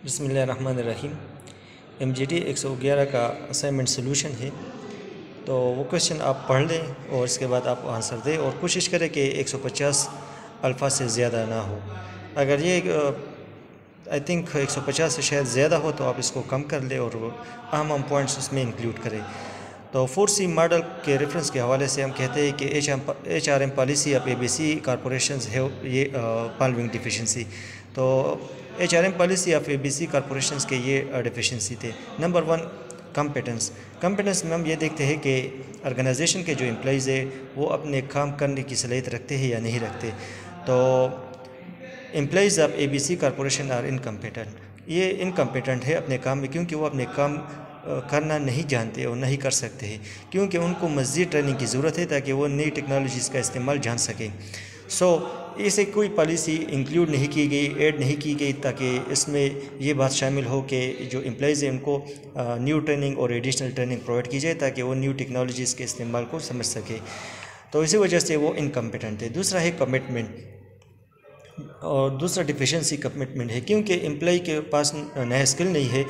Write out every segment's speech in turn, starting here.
बिस्मिल्लाहिर्रहमानिर्रहीम। MGT 111 का assignment solution है। तो वो क्वेश्चन आप पढ़ लें और इसके बाद आप आंसर दें और कोशिश करें कि 150 अल्फाज से ज़्यादा ना हो। अगर ये आई थिंक 150 से शायद ज़्यादा हो तो आप इसको कम कर लें और अहम पॉइंट्स उसमें इंक्लूड करें। तो 4C मॉडल के रेफरेंस के हवाले से हम कहते हैं कि HRM policy of ABC corporations है ये फॉलोइंग डिफिशेंसी। तो HRM policy of ABC corporations के ये डिफिशेंसी थे। नंबर 1, कंपिटेंस में हम ये देखते हैं कि ऑर्गेनाइजेशन के जो एम्प्लॉइज़ है वो अपने काम करने की सलाहियत रखते हैं या नहीं रखते। तो employees of ABC corporation are incompetent. ये इनकम्पिटेंट है अपने काम में क्योंकि वो अपने काम करना नहीं जानते और नहीं कर सकते हैं, क्योंकि उनको मज़ीद ट्रेनिंग की ज़रूरत है ताकि वो नई टेक्नोलॉजीज़ का इस्तेमाल जान सकें। इसे कोई पॉलिसी इंक्लूड नहीं की गई, ऐड नहीं की गई ताकि इसमें ये बात शामिल हो कि जो एम्प्लॉइज़ हैं उनको न्यू ट्रेनिंग और एडिशनल ट्रेनिंग प्रोवाइड की जाए ताकि वो न्यू टेक्नोलॉजीज़ के इस्तेमाल को समझ सके। तो इसी वजह से वो इनकम्पिटेंट है। दूसरा है कमिटमेंट, और दूसरा डिफिशेंसी कमिटमेंट है, क्योंकि एम्प्लॉय के पास नया स्किल नहीं है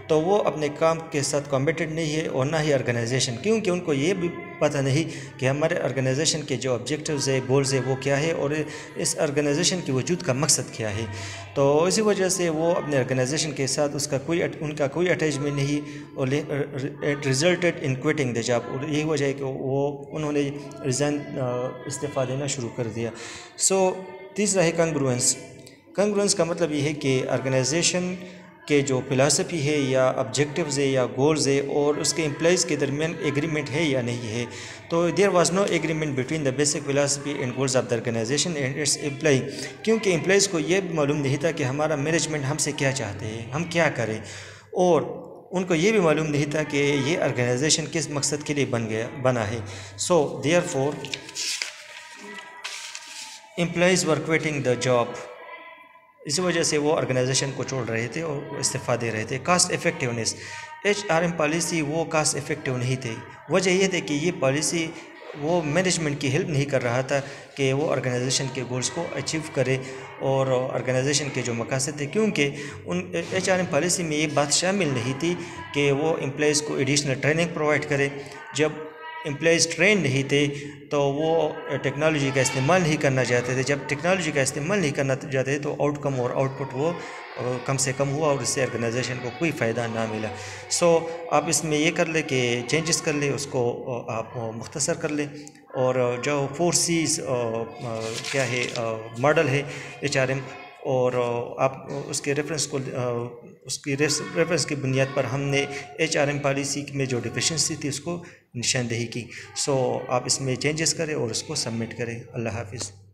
तो वो अपने काम के साथ कमिटेड नहीं है, और ना ही ऑर्गेनाइजेशन, क्योंकि उनको ये भी पता नहीं कि हमारे ऑर्गेनाइजेशन के जो ऑब्जेक्टिव्स है, गोल्स है, वो क्या है और इस ऑर्गेनाइजेशन के वजूद का मकसद क्या है। तो इसी वजह से वो अपने ऑर्गेनाइजेशन के साथ उनका कोई अटैचमेंट नहीं, और it resulted in quitting the job, और यही वजह है कि उन्होंने रिज़ाइन इस्तीफ़ा देना शुरू कर दिया। तीसरा है कंग्रुएंस का मतलब ये है कि ऑर्गेनाइजेशन के जो फ़िलासफ़ी है या ऑब्जेक्टिव्स है या गोल्स है और उसके एम्प्लॉइज़ के दरमियान एग्रीमेंट है या नहीं है। तो there was no agreement between the basic philosophy and goals of the organisation and its employ, क्योंकि एम्प्लॉइज़ को ये भी मालूम नहीं था कि हमारा मैनेजमेंट हमसे क्या चाहते हैं, हम क्या करें, और उनको ये भी मालूम नहीं था कि ये ऑर्गेनाइजेशन किस मकसद के लिए बना है। Therefore employees were quitting the job. इसी वजह से वो ऑर्गेनाइजेशन को छोड़ रहे थे और इस्तीफ़ा दे रहे थे। कास्ट इफ़ेक्टिवनेस, HRM पॉलिसी वो कास्ट इफ़ेक्टिव नहीं थे। वजह ये थी कि ये पॉलिसी वो मैनेजमेंट की हेल्प नहीं कर रहा था कि वो ऑर्गेनाइजेशन के गोल्स को अचीव करे और ऑर्गेनाइजेशन के जो मकासद थे, क्योंकि उन HRM पॉलिसी में ये बात शामिल नहीं थी कि वो एम्प्लॉइज़ को एडिशनल ट्रेनिंग प्रोवाइड करे। जब एम्प्लॉइज़ ट्रेन नहीं थे तो वो टेक्नोलॉजी का इस्तेमाल नहीं करना चाहते थे। जब टेक्नोलॉजी का इस्तेमाल नहीं करना चाहते थे तो आउटकम और आउटपुट वो कम से कम हुआ और इससे ऑर्गेनाइजेशन को कोई फ़ायदा ना मिला। आप इसमें ये कर ले कि चेंजेस कर ले, उसको आप मुख्तसर कर लें, और जो 4C's क्या है मॉडल है HRM, और आप उसके रेफरेंस की बुनियाद पर हमने HRM पॉलिसी में जो डिफिशेंसी थी उसको निशानदेही की। आप इसमें चेंजेस करें और उसको सबमिट करें। अल्लाह हाफिज़।